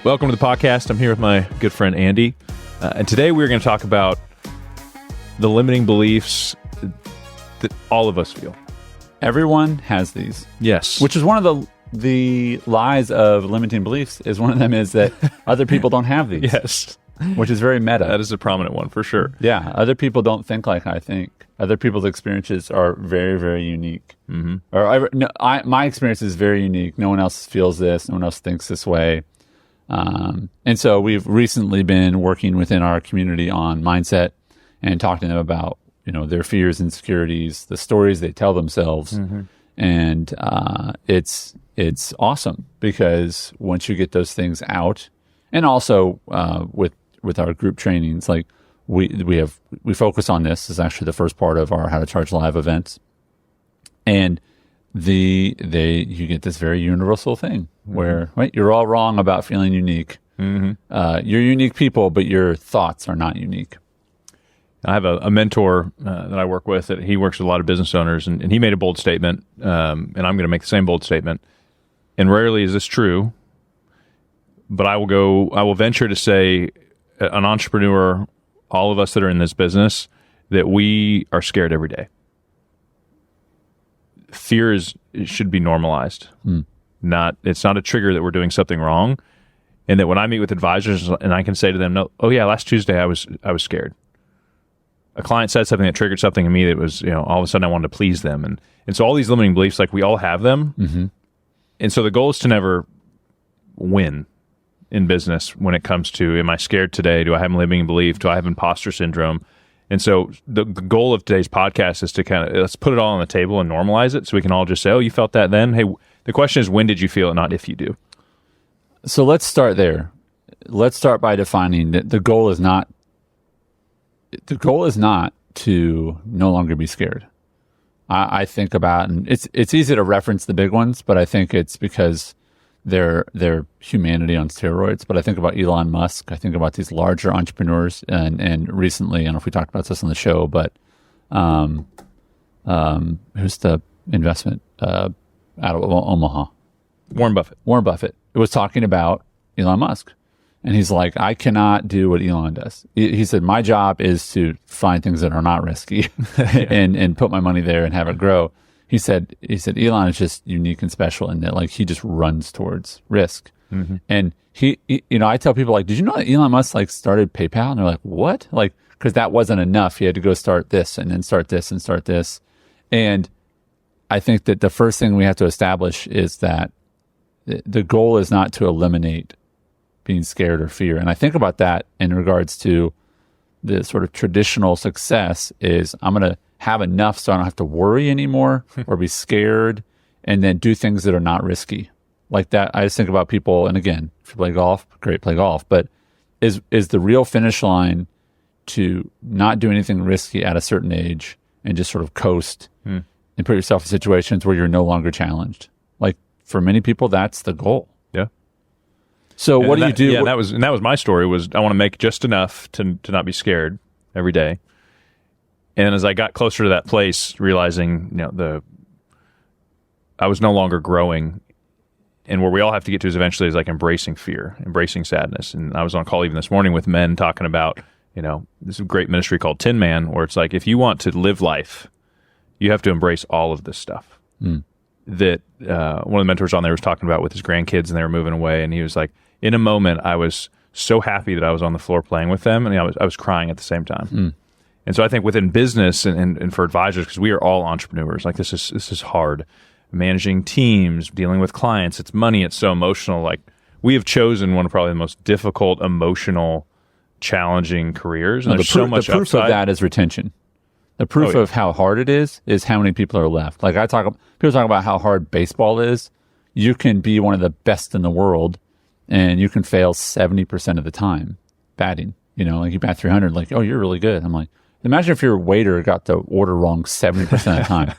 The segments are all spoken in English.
Welcome to the podcast. I'm here with my good friend Andy. And today we're going to talk about the limiting beliefs that all of us feel. Everyone has these. Yes. Which is one of the lies of limiting beliefs, is one of them is that other people don't have these. Yes. Which is very meta. That is a prominent one for sure. Yeah. Other people don't think like I think. Other people's experiences are very, very unique. Mm-hmm. My experience is very unique. No one else feels this. No one else thinks this way. And so we've recently been working within our community on mindset and talking to them about, their fears, insecurities, the stories they tell themselves. Mm-hmm. And it's awesome because once you get those things out, and also with our group trainings, like we focus on this. This is actually the first part of our How to Charge Live events. And you get this very universal thing where you're all wrong about feeling unique. Mm-hmm. You're unique people, but your thoughts are not unique. I have a mentor that I work with. That he works with a lot of business owners, and he made a bold statement, and I'm going to make the same bold statement. And rarely is this true, but I will venture to say, an entrepreneur, all of us that are in this business, that we are scared every day. Fear it should be normalized. It's not a trigger that we're doing something wrong. And that when I meet with advisors and I can say to them, no, oh yeah, last Tuesday I was scared. A client said something that triggered something in me that was, all of a sudden I wanted to please them. And so all these limiting beliefs, like we all have them. Mm-hmm. And so the goal is to never win in business when it comes to, am I scared today? Do I have a limiting belief? Do I have imposter syndrome? And so the goal of today's podcast is to let's put it all on the table and normalize it so we can all just say, oh, you felt that then? Hey, the question is, when did you feel it, not if you do. So let's start there. Let's start by defining that the goal is not to no longer be scared. I think about, and it's easy to reference the big ones, but I think it's because they're humanity on steroids. But I think about Elon Musk. I think about these larger entrepreneurs, and recently, I don't know if we talked about this on the show, but who's the investment out of Omaha? Warren Buffett. It was talking about Elon Musk. And he's like, I cannot do what Elon does. He said, my job is to find things that are not risky and put my money there and have it grow. He said, Elon is just unique and special in that, like, he just runs towards risk. Mm-hmm. And he, I tell people, like, did you know that Elon Musk, like, started PayPal? And they're like, what? Like, because that wasn't enough. He had to go start this and then start this and start this. And I think that the first thing we have to establish is that the goal is not to eliminate being scared or fear. And I think about that in regards to the sort of traditional success is I'm going to have enough so I don't have to worry anymore or be scared and then do things that are not risky. Like that, I just think about people, and again, if you play golf, great, play golf, but is the real finish line to not do anything risky at a certain age and just sort of coast and put yourself in situations where you're no longer challenged. Like for many people, that's the goal. Yeah. So what do you do? Yeah, that was my story. Was I want to make just enough to not be scared every day. And as I got closer to that place, realizing I was no longer growing, and where we all have to get to is eventually is like embracing fear, embracing sadness. And I was on a call even this morning with men talking about this is a great ministry called Tin Man, where it's like if you want to live life, you have to embrace all of this stuff. That one of the mentors on there was talking about with his grandkids, and they were moving away, and he was like, in a moment, I was so happy that I was on the floor playing with them, and I was crying at the same time. And so I think within business and for advisors, because we are all entrepreneurs, like this is hard. Managing teams, dealing with clients, it's money, it's so emotional. Like we have chosen one of probably the most difficult, emotional, challenging careers. And there's so much the proof upside. Of that is retention. The proof of how hard it is how many people are left. Like people talk about how hard baseball is. You can be one of the best in the world, and you can fail 70% of the time batting. Like you bat 300, like, oh, you're really good. I'm like, imagine if your waiter got the order wrong 70% of the time.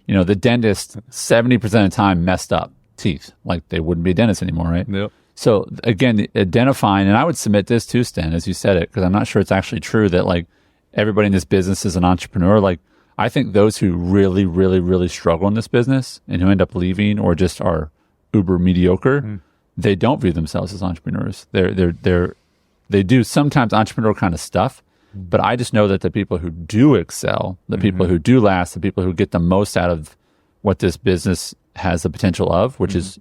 The dentist 70% of the time messed up teeth. Like they wouldn't be a dentist anymore, right? Yep. So again, identifying, and I would submit this too, Sten, as you said it, because I'm not sure it's actually true that like everybody in this business is an entrepreneur. Like I think those who really, really, really struggle in this business and who end up leaving or just are uber mediocre, they don't view themselves as entrepreneurs. They do sometimes entrepreneurial kind of stuff, but I just know that the people who do excel, the people who do last, the people who get the most out of what this business has the potential of, which is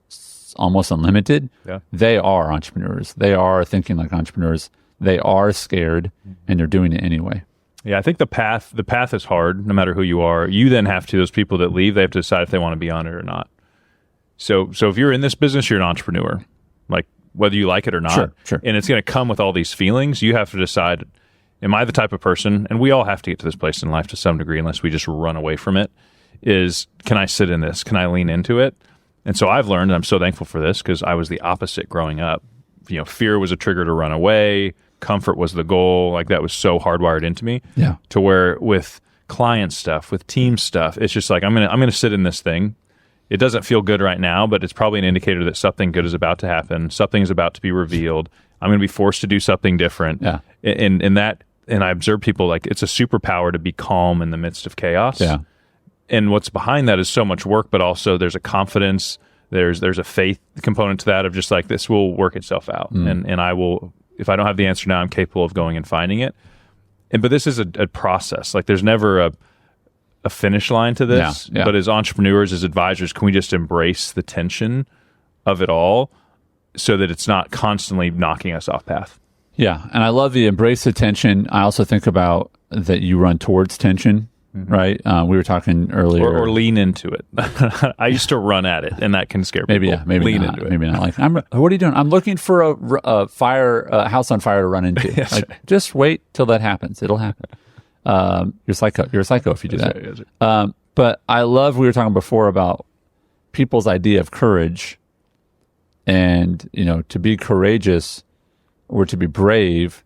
almost unlimited, they are entrepreneurs. They are thinking like entrepreneurs. They are scared, and they're doing it anyway. Yeah, I think the path is hard, no matter who you are. You then have to, those people that leave, they have to decide if they want to be on it or not. So if you're in this business, you're an entrepreneur, like whether you like it or not. Sure. And it's going to come with all these feelings. You have to decide, am I the type of person, and we all have to get to this place in life to some degree, unless we just run away from it, is can I sit in this? Can I lean into it? And so I've learned, and I'm so thankful for this, because I was the opposite growing up. Fear was a trigger to run away. Comfort was the goal. Like that was so hardwired into me. Yeah. To where with client stuff, with team stuff, it's just like I'm gonna sit in this thing. It doesn't feel good right now, but it's probably an indicator that something good is about to happen. Something is about to be revealed. I'm going to be forced to do something different. Yeah. And I observe people like it's a superpower to be calm in the midst of chaos. Yeah. And what's behind that is so much work, but also there's a confidence. There's a faith component to that of just like this will work itself out, and I will. If I don't have the answer now, I'm capable of going and finding it. But this is a process. Like there's never a finish line to this. Yeah. But as entrepreneurs, as advisors, can we just embrace the tension of it all so that it's not constantly knocking us off path? Yeah. And I love the embrace the tension. I also think about that you run towards tension, right? We were talking earlier. Or lean into it. I used to run at it, and that can scare people. Maybe lean not. into it. Maybe not. Like, what are you doing? I'm looking for a house on fire to run into. Yes, like, just wait till that happens. It'll happen. You're psycho. You're a psycho if you do that. Yes, right. But I love, we were talking before about people's idea of courage, and, to be courageous or to be brave,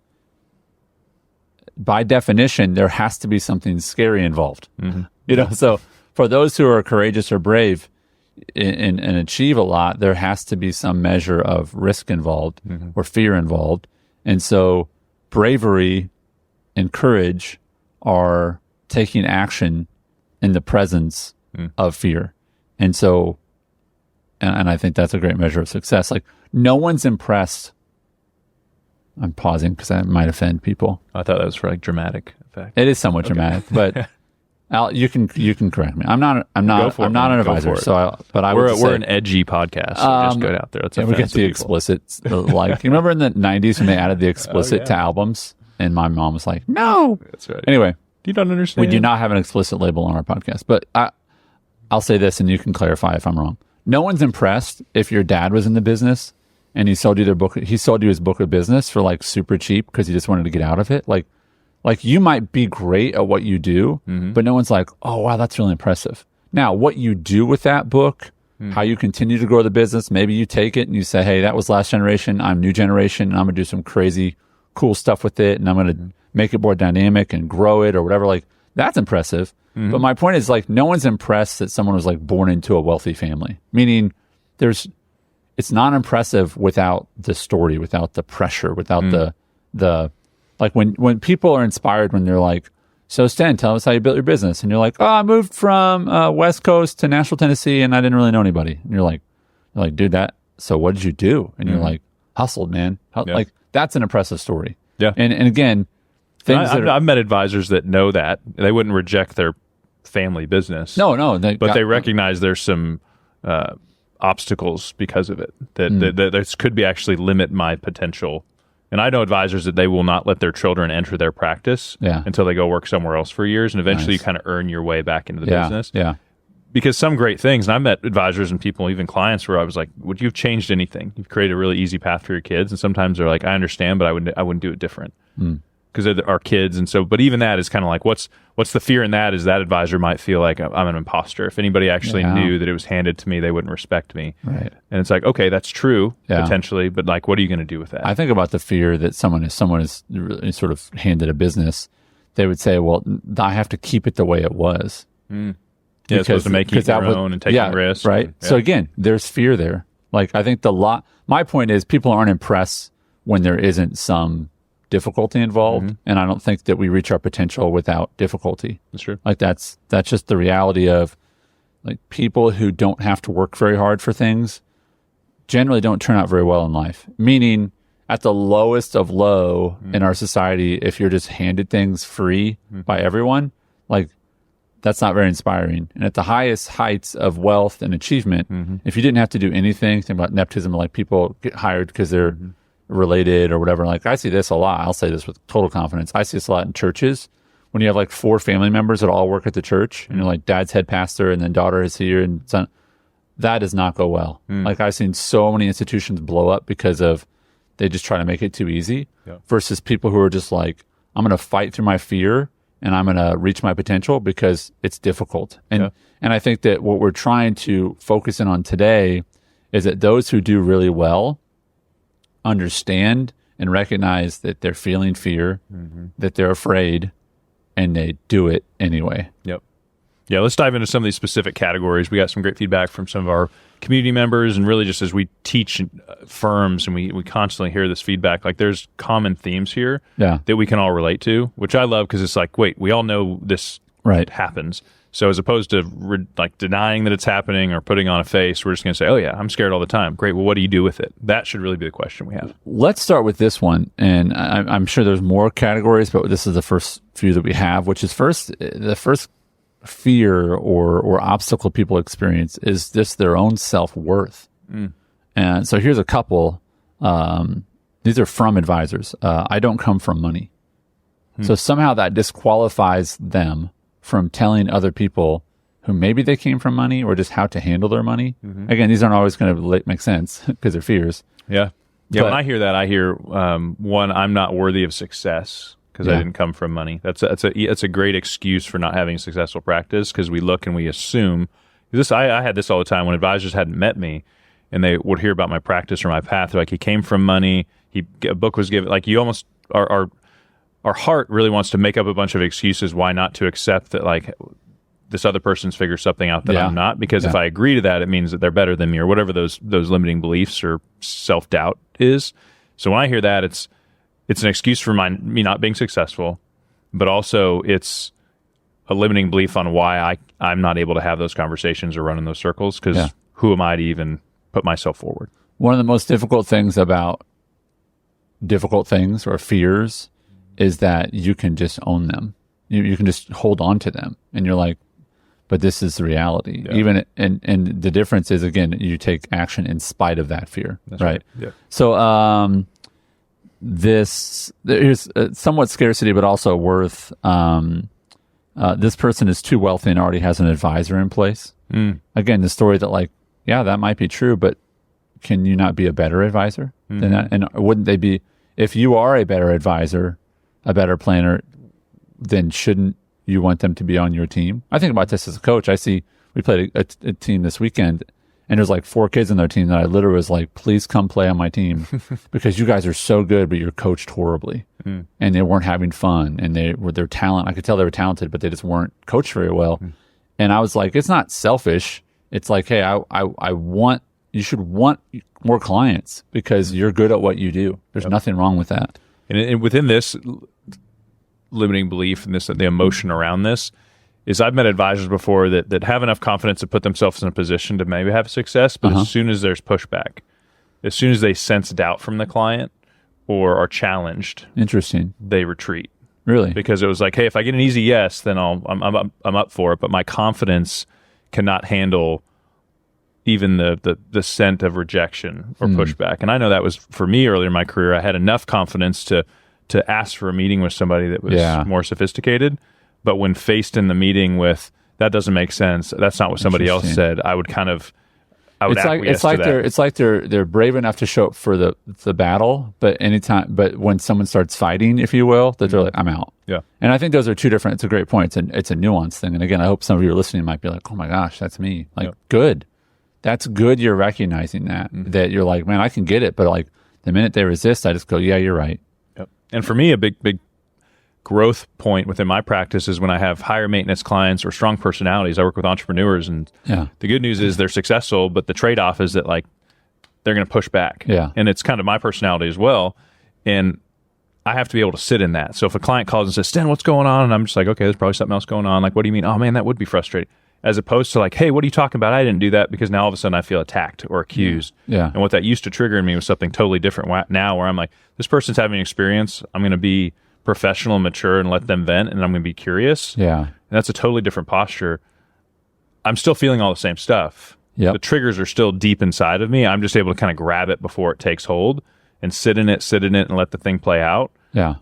by definition, there has to be something scary involved. So for those who are courageous or brave and achieve a lot, there has to be some measure of risk involved or fear involved. And so bravery and courage are taking action in the presence of fear. And so, and I think that's a great measure of success. Like no one's impressed. I'm pausing because I might offend people. I thought that was for like dramatic effect. It is somewhat dramatic, but Al, you can correct me. I'm not an advisor, we're an edgy podcast. So just go out there. Let's we get the explicit. Like you remember in the '90s when they added the explicit to albums, and my mom was like, "No." That's right. Anyway, you don't understand. We do not have an explicit label on our podcast, but I'll say this, and you can clarify if I'm wrong. No one's impressed if your dad was in the business and he sold you his book of business for like super cheap because he just wanted to get out of it. Like you might be great at what you do, but no one's like, oh wow, that's really impressive. Now, what you do with that book, how you continue to grow the business, maybe you take it and you say, hey, that was last generation, I'm new generation, and I'm gonna do some crazy cool stuff with it, and I'm gonna make it more dynamic and grow it or whatever. Like that's impressive. But my point is like no one's impressed that someone was like born into a wealthy family. Meaning it's not impressive without the story, without the pressure, without the like when people are inspired when they're like, so Sten, tell us how you built your business. And you're like, oh, I moved from West Coast to Nashville, Tennessee, and I didn't really know anybody. And you're like, dude, so what did you do? And you're like, hustled, man. Like that's an impressive story. Yeah. And again, I've met advisors that know that. They wouldn't reject their family business. No. But they recognize there's some obstacles because of it. That this could be actually limit my potential. And I know advisors that they will not let their children enter their practice until they go work somewhere else for years. And eventually you kind of earn your way back into the business. Yeah. Because some great things, and I've met advisors and people, even clients, where I was like, would you have changed anything? You've created a really easy path for your kids. And sometimes they're like, I understand, but I wouldn't do it different. Because they're our kids. And so, but even that is kind of like, what's the fear in that is that advisor might feel like I'm an imposter. If anybody actually knew that it was handed to me, they wouldn't respect me. Right. And it's like, okay, that's true potentially, but like, what are you going to do with that? I think about the fear that someone is sort of handed a business. They would say, well, I have to keep it the way it was. Yeah, it's supposed to make you your own and taking risks. Right. So again, there's fear there. Like I think my point is people aren't impressed when there isn't some difficulty involved, and I don't think that we reach our potential without difficulty. That's true. Like that's just the reality of like people who don't have to work very hard for things generally don't turn out very well in life. Meaning, at the lowest of low in our society, if you're just handed things free by everyone, like that's not very inspiring. And at the highest heights of wealth and achievement, if you didn't have to do anything, think about nepotism, like people get hired because they're related or whatever. Like I see this a lot. I'll say this with total confidence. I see this a lot in churches when you have like 4 family members that all work at the church and you're like dad's head pastor and then daughter is here and son. That does not go well. Like I've seen so many institutions blow up because of they just try to make it too easy versus people who are just like, I'm going to fight through my fear and I'm going to reach my potential because it's difficult. And I think that what we're trying to focus in on today is that those who do really well understand and recognize that they're feeling fear, that they're afraid, and they do it anyway. Yeah, let's dive into some of these specific categories. We got some great feedback from some of our community members, and really just as we teach firms and we constantly hear this feedback, like there's common themes here that we can all relate to, which I love because it's like, wait, we all know this happens. So as opposed to like denying that it's happening or putting on a face, we're just going to say, oh yeah, I'm scared all the time. Great, well, what do you do with it? That should really be the question we have. Let's start with this one, and I'm sure there's more categories, but this is the first few that we have, which is the first fear or obstacle people experience is just their own self-worth. And so here's a couple. These are from advisors. I don't come from money. So somehow that disqualifies them from telling other people who maybe they came from money or just how to handle their money. Again, these aren't always going to make sense because they're fears. Yeah. When I hear that, I hear, one, I'm not worthy of success because I didn't come from money. That's a great excuse for not having a successful practice because we look and we assume this. I had this all the time when advisors hadn't met me and they would hear about my practice or my path. They're like, he came from money. A book was given. Like you almost our heart really wants to make up a bunch of excuses why not to accept that like this other person's figured something out that I'm not, because if I agree to that, it means that they're better than me or whatever those limiting beliefs or self-doubt is. So when I hear that, it's an excuse for me not being successful, but also it's a limiting belief on why I'm not able to have those conversations or run in those circles because who am I to even put myself forward? One of the most difficult things about difficult things or fears is that you can just own them. You can just hold on to them. And you're like, but this is the reality. Even and the difference is, again, you take action in spite of that fear. That's right? Yeah. So there's somewhat scarcity, but also worth. This person is too wealthy and already has an advisor in place. Again, the story that like, yeah, that might be true, but can you not be a better advisor than that? And wouldn't they be, if you are a better advisor, a better planner, then shouldn't you want them to be on your team? I think about this as a coach. I see we played a team this weekend, and there's like 4 kids on their team that I literally was like, please come play on my team because you guys are so good, but you're coached horribly. And they weren't having fun, and their talent, I could tell they were talented, but they just weren't coached very well. And I was like, it's not selfish. It's like, hey, you should want more clients because you're good at what you do. There's nothing wrong with that. And within this limiting belief and the emotion around this is I've met advisors before that have enough confidence to put themselves in a position to maybe have success, but as soon as there's pushback, as soon as they sense doubt from the client or are challenged, they retreat. Really? Because it was like, hey, if I get an easy yes, then I'm up for it, but my confidence cannot handle even the scent of rejection or pushback. And I know that was for me earlier in my career. I had enough confidence to ask for a meeting with somebody that was more sophisticated. But when faced in the meeting with, that doesn't make sense, that's not what somebody else said, I would acquiesce to that. It's like they're brave enough to show up for the battle, but when someone starts fighting, if you will, that they're like, I'm out. Yeah. And I think those are two different, it's a great point. It's a nuance thing. And again, I hope some of you are listening might be like, oh my gosh, that's me. Like, good. That's good you're recognizing that you're like, man, I can get it. But like the minute they resist, I just go, yeah, you're right. Yep. And for me, a big growth point within my practice is when I have higher maintenance clients or strong personalities. I work with entrepreneurs, and the good news is they're successful, but the trade-off is that like they're going to push back. Yeah. And it's kind of my personality as well. And I have to be able to sit in that. So if a client calls and says, Sten, what's going on? And I'm just like, okay, there's probably something else going on. Like, what do you mean? Oh man, that would be frustrating. as opposed to like, hey, what are you talking about? I didn't do that, because now all of a sudden I feel attacked or accused. Yeah. And what that used to trigger in me was something totally different now, where I'm like, this person's having an experience. I'm going to be professional and mature and let them vent, and I'm going to be curious. Yeah. And that's a totally different posture. I'm still feeling all the same stuff. Yep. The triggers are still deep inside of me. I'm just able to kind of grab it before it takes hold and sit in it, and let the thing play out. Yeah.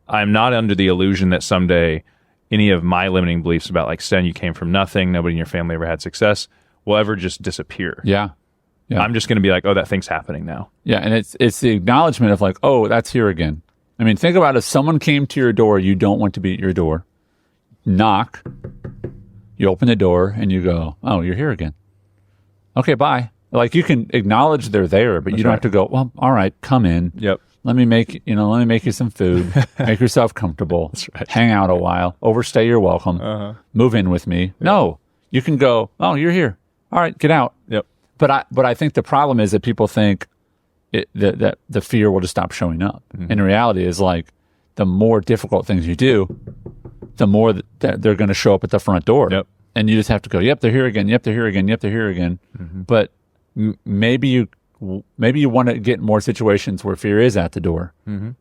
I'm not under the illusion that someday any of my limiting beliefs about like, Sten, you came from nothing, nobody in your family ever had success, will ever just disappear. Yeah. Yeah. I'm just going to be like, oh, that thing's happening now. Yeah. And it's the acknowledgement of like, oh, that's here again. I mean, think about if someone came to your door, you don't want to be at your door, knock, you open the door and you go, oh, you're here again. Okay, bye. Like, you can acknowledge they're there, but you don't have to go, well, all right, come in. Yep. Let me make you some food, make yourself comfortable, That's right. hang out a while, overstay your welcome, move in with me. Yep. No, you can go, oh, you're here. All right, get out. Yep. But I think the problem is that people think that the fear will just stop showing up. Mm-hmm. And the reality is, like, the more difficult things you do, the more that they're going to show up at the front door. Yep. And you just have to go, yep, they're here again. Yep, they're here again. Yep, they're here again. Mm-hmm. But maybe you want to get more situations where fear is at the door,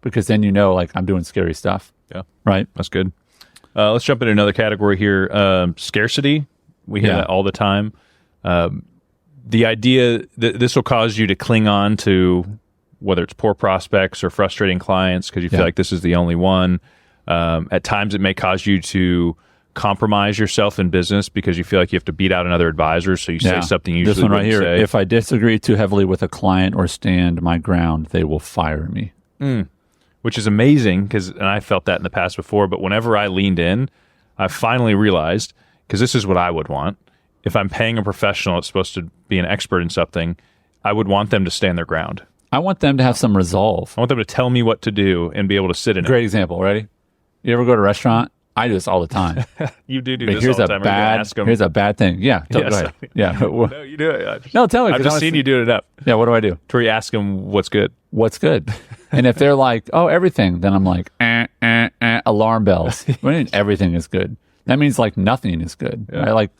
because then like, I'm doing scary stuff. Yeah. Right. That's good. Let's jump into another category here. Scarcity. We hear that all the time. The idea that this will cause you to cling on to whether it's poor prospects or frustrating clients because you feel like this is the only one. At times it may cause you to compromise yourself in business because you feel like you have to beat out another advisor, so you say something you usually this one right here, say. If I disagree too heavily with a client or stand my ground, they will fire me. Which is amazing, and I felt that in the past before, but whenever I leaned in, I finally realized, because this is what I would want. If I'm paying a professional that's supposed to be an expert in something, I would want them to stand their ground. I want them to have some resolve. I want them to tell me what to do and be able to sit in it. Great example. Ready? You ever go to a restaurant? I do this all the time. You do but this all the time. Here's a bad thing. Yeah, go ahead. Yeah. No, you do it. No, tell me. I've just seen you do it up. Yeah, what do I do? To where you ask them what's good. What's good? And if they're like, oh, everything, then I'm like, alarm bells. What do you mean everything is good? That means like nothing is good. Yeah. Right? Like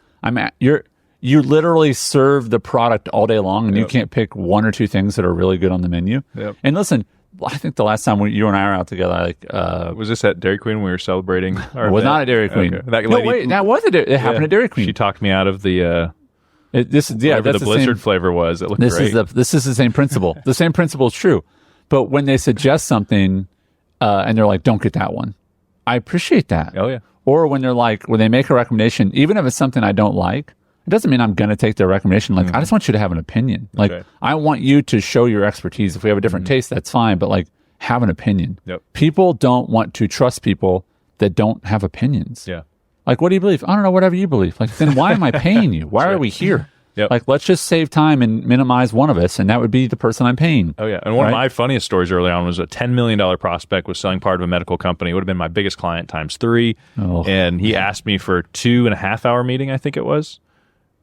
you literally serve the product all day long, and you can't pick one or two things that are really good on the menu. Yep. And listen, I think the last time you and I were out together, was this at Dairy Queen when we were celebrating? It was not at Dairy Queen. Okay. That was it happened at Dairy Queen. She talked me out of the. That's the Blizzard flavor was. It looked great. This is the same principle. The same principle is true, but when they suggest something, and they're like, "Don't get that one," I appreciate that. Oh yeah. Or when they make a recommendation, even if it's something I don't like, it doesn't mean I'm going to take their recommendation. Like, I just want you to have an opinion. Like, I want you to show your expertise. If we have a different taste, that's fine. But like, have an opinion. Yep. People don't want to trust people that don't have opinions. Yeah. Like, what do you believe? I don't know, whatever you believe. Like, then why am I paying you? Why are we here? Yep. Like, let's just save time and minimize one of us, and that would be the person I'm paying. Oh, yeah. And one of my funniest stories early on was a $10 million prospect was selling part of a medical company. It would have been my biggest client times 3. Oh. And he asked me for a 2.5-hour meeting, I think it was.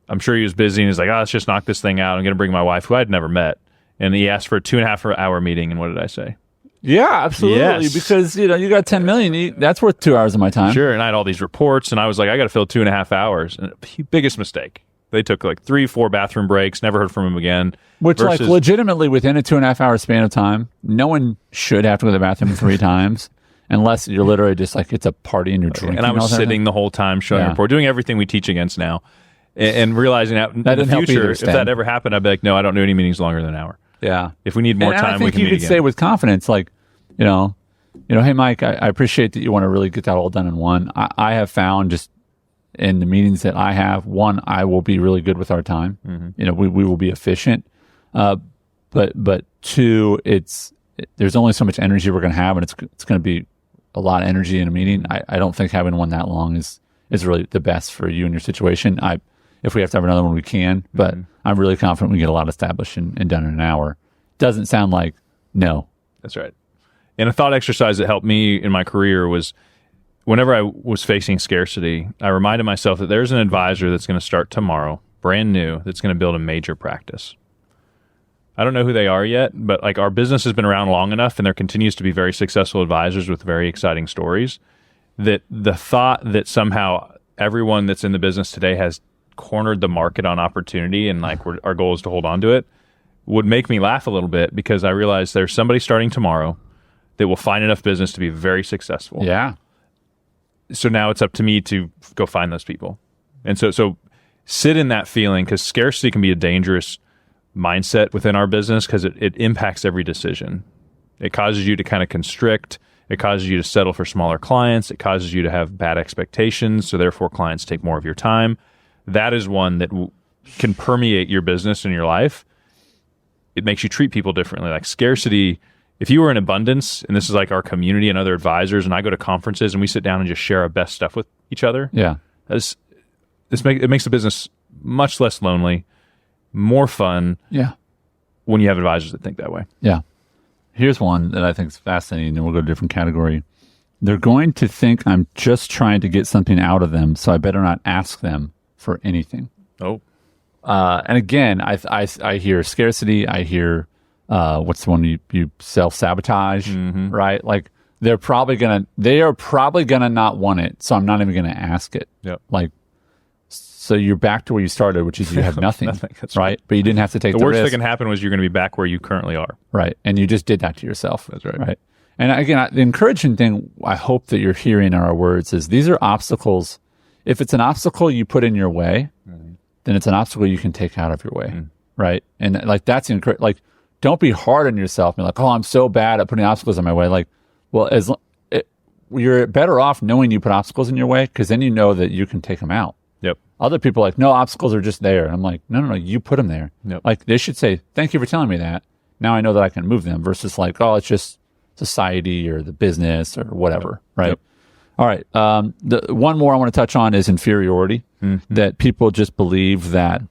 I'm sure he was busy, and he's like, let's just knock this thing out. I'm going to bring my wife, who I'd never met. And he asked for a 2.5-hour meeting, and what did I say? Yeah, absolutely. Yes. Because, you got $10 million. That's worth 2 hours of my time. Sure. And I had all these reports, and I was like, I got to fill 2.5 hours. And biggest mistake. They took like 3-4 bathroom breaks, never heard from him again. Which, like, legitimately within a 2.5-hour span of time, no one should have to go to the bathroom 3 times unless you're literally just like, it's a party and you're drinking. And I was sitting the whole time showing a report, doing everything we teach against now, and realizing that in the future, if that ever happened, I'd be like, no, I don't do any meetings longer than an hour. Yeah. If we need more time, we can meet again. I think you could say with confidence, like, hey, Mike, I appreciate that you want to really get that all done in one. I have found just in the meetings that I have, one, I will be really good with our time. Mm-hmm. We will be efficient. But two, there's only so much energy we're going to have, and it's going to be a lot of energy in a meeting. I don't think having one that long is really the best for you and your situation. If we have to have another one, we can, but I'm really confident we get a lot established and done in an hour. Doesn't sound like no. That's right. And a thought exercise that helped me in my career was whenever I was facing scarcity, I reminded myself that there's an advisor that's going to start tomorrow, brand new, that's going to build a major practice. I don't know who they are yet, but like our business has been around long enough, and there continues to be very successful advisors with very exciting stories, that the thought that somehow everyone that's in the business today has cornered the market on opportunity, and like our goal is to hold on to it, would make me laugh a little bit, because I realize there's somebody starting tomorrow that will find enough business to be very successful. Yeah. So now it's up to me to go find those people. And so sit in that feeling, because scarcity can be a dangerous mindset within our business, because it impacts every decision. It causes you to kind of constrict. It causes you to settle for smaller clients. It causes you to have bad expectations, so therefore clients take more of your time. That is one that can permeate your business and your life. It makes you treat people differently. Like scarcity, if you were in abundance, and this is like our community and other advisors, and I go to conferences and we sit down and just share our best stuff with each other. Yeah. It makes the business much less lonely, more fun. Yeah. When you have advisors that think that way. Yeah. Here's one that I think is fascinating, and we'll go to a different category. They're going to think I'm just trying to get something out of them, so I better not ask them for anything. Oh. And again, I hear scarcity. I hear, what's the one you self-sabotage, right? Like they are probably gonna not want it, so I'm not even gonna ask it. Yep. Like, so you're back to where you started, which is you have nothing, That's right? But you didn't have to take the worst risk. that can happen was you're going to be back where you currently are. Right. And you just did that to yourself. That's right. Right. And again, the encouraging thing I hope that you're hearing in our words is these are obstacles. If it's an obstacle you put in your way, then it's an obstacle you can take out of your way. Right. And like, that's like, don't be hard on yourself and like, oh, I'm so bad at putting obstacles in my way. Like, well, you're better off knowing you put obstacles in your way, because then you know that you can take them out. Yep. Other people are like, no, obstacles are just there. And I'm like, no, you put them there. Yep. Like they should say, thank you for telling me that. Now I know that I can move them, versus like, oh, it's just society or the business or whatever. Yep. Right. Yep. All right. The one more I want to touch on is inferiority, that people just believe that,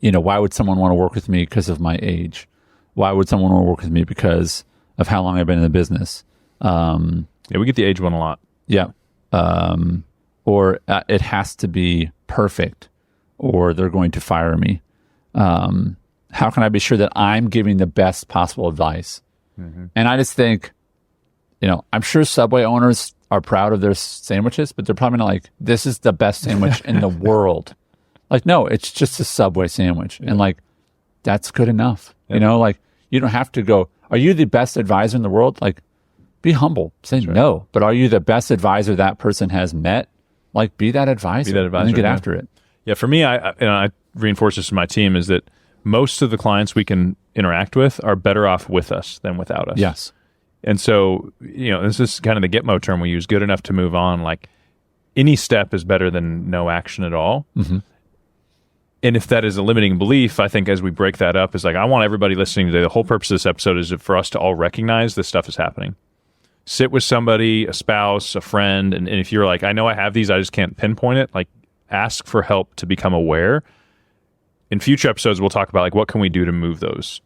why would someone want to work with me because of my age? Why would someone want to work with me because of how long I've been in the business? Yeah, we get the age one a lot. Yeah. Or it has to be perfect, or they're going to fire me. How can I be sure that I'm giving the best possible advice? And I just think, I'm sure Subway owners are proud of their sandwiches, but they're probably not like, this is the best sandwich in the world. Like, no, it's just a Subway sandwich. And like, that's good enough. Like, you don't have to go, are you the best advisor in the world? Like, be humble. Say no. But are you the best advisor that person has met? Like, be that advisor. And then get after it. Yeah, for me, I reinforce this to my team, is that most of the clients we can interact with are better off with us than without us. Yes. And so, this is kind of the Gitmo term we use, good enough to move on. Like, any step is better than no action at all. And if that is a limiting belief, I think as we break that up, is like, I want everybody listening today, the whole purpose of this episode is for us to all recognize this stuff is happening. Sit with somebody, a spouse, a friend, and if you're like, I know I have these, I just can't pinpoint it, like, ask for help to become aware. In future episodes, we'll talk about like, what can we do to move those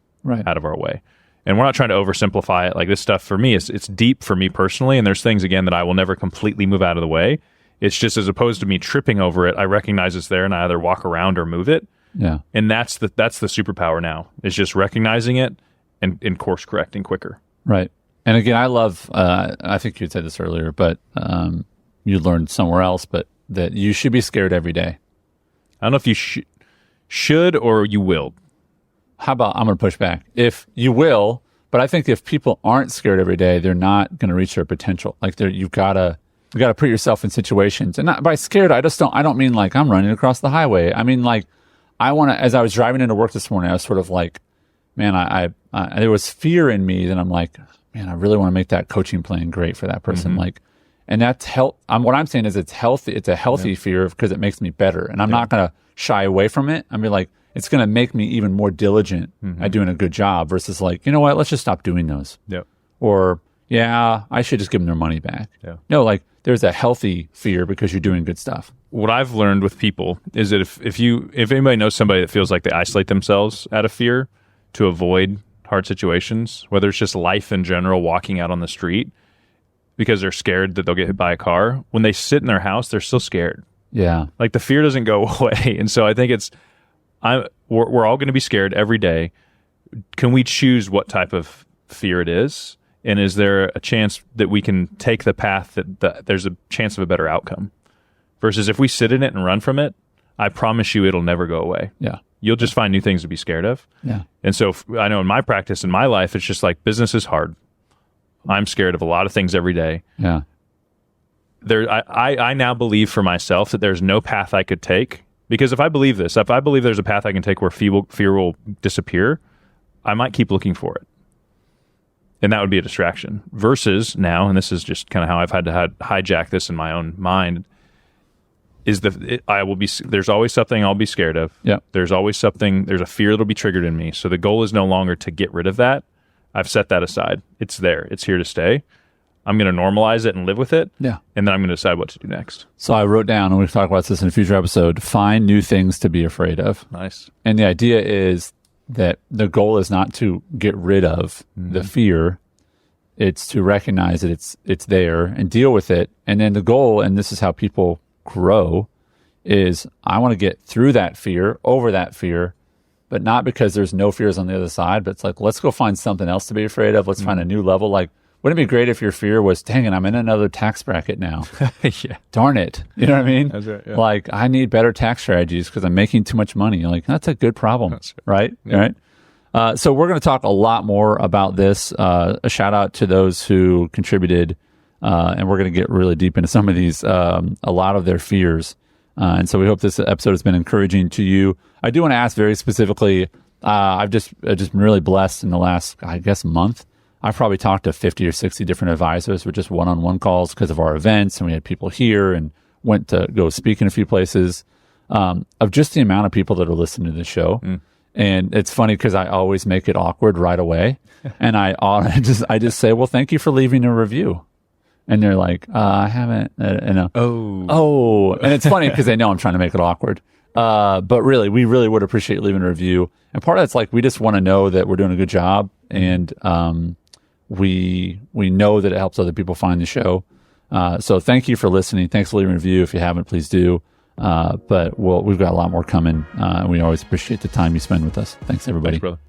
out of our way. And we're not trying to oversimplify it. Like, this stuff for me, it's deep for me personally, and there's things, again, that I will never completely move out of the way. It's just, as opposed to me tripping over it, I recognize it's there and I either walk around or move it. Yeah. And that's the superpower now, is just recognizing it and course correcting quicker. Right. And again, I love, I think you said this earlier, but you learned somewhere else, but that you should be scared every day. I don't know if you should or you will. How about, I'm going to push back. If you will, but I think if people aren't scared every day, they're not going to reach their potential. Like, you got to put yourself in situations. And not by scared, I don't mean like I'm running across the highway. I mean, like, I want to, as I was driving into work this morning, I was sort of like, man, I there was fear in me that I'm like, man, I really want to make that coaching plan great for that person. Like, and that's what I'm saying is it's healthy. It's a healthy fear, because it makes me better. And I'm not going to shy away from it. I mean, like, it's going to make me even more diligent at doing a good job, versus like, you know what, let's just stop doing those. Yep. Or, yeah, I should just give them their money back. Yeah. No, like, there's a healthy fear because you're doing good stuff. What I've learned with people is that if anybody knows somebody that feels like they isolate themselves out of fear to avoid hard situations, whether it's just life in general, walking out on the street because they're scared that they'll get hit by a car, when they sit in their house, they're still scared. Yeah. Like, the fear doesn't go away. And so I think we're all going to be scared every day. Can we choose what type of fear it is? And is there a chance that we can take the path that there's a chance of a better outcome? Versus if we sit in it and run from it, I promise you it'll never go away. Yeah. You'll just find new things to be scared of. Yeah. And so I know in my practice, in my life, it's just like business is hard. I'm scared of a lot of things every day. Yeah. I now believe for myself that there's no path I could take. Because if I believe this, if I believe there's a path I can take where fear will disappear, I might keep looking for it. And that would be a distraction. Versus now, and this is just kind of how I've had to hijack this in my own mind, is there's always something I'll be scared of. Yeah. There's always something, there's a fear that'll be triggered in me. So the goal is no longer to get rid of that. I've set that aside. It's there. It's here to stay. I'm going to normalize it and live with it. Yeah. And then I'm going to decide what to do next. So I wrote down, and we'll talk about this in a future episode, find new things to be afraid of. Nice. And the idea is that the goal is not to get rid of the fear. It's to recognize that it's there and deal with it. And then the goal, and this is how people grow, is I want to get through that fear, over that fear, but not because there's no fears on the other side, but it's like, let's go find something else to be afraid of. Let's find a new level. Like, wouldn't it be great if your fear was, dang it, I'm in another tax bracket now. Yeah. Darn it. You know what I mean? That's right. Yeah. Like, I need better tax strategies because I'm making too much money. You're like, that's a good problem. That's right? Yeah. Right? So we're going to talk a lot more about this. A shout out to those who contributed, and we're going to get really deep into some of these, a lot of their fears. And so we hope this episode has been encouraging to you. I do want to ask very specifically, I've just been really blessed in the last, I guess, month. I've probably talked to 50 or 60 different advisors with just one-on-one calls because of our events, and we had people here and went to go speak in a few places, of just the amount of people that are listening to the show. And it's funny because I always make it awkward right away. And I just say, well, thank you for leaving a review. And they're like, I haven't. Oh. And it's funny because they know I'm trying to make it awkward. But really, we really would appreciate leaving a review. And part of that's like, we just want to know that we're doing a good job. And we know that it helps other people find the show. So thank you for listening. Thanks for leaving a review. If you haven't, please do. But we've got a lot more coming. And we always appreciate the time you spend with us. Thanks, everybody. Thanks, brother.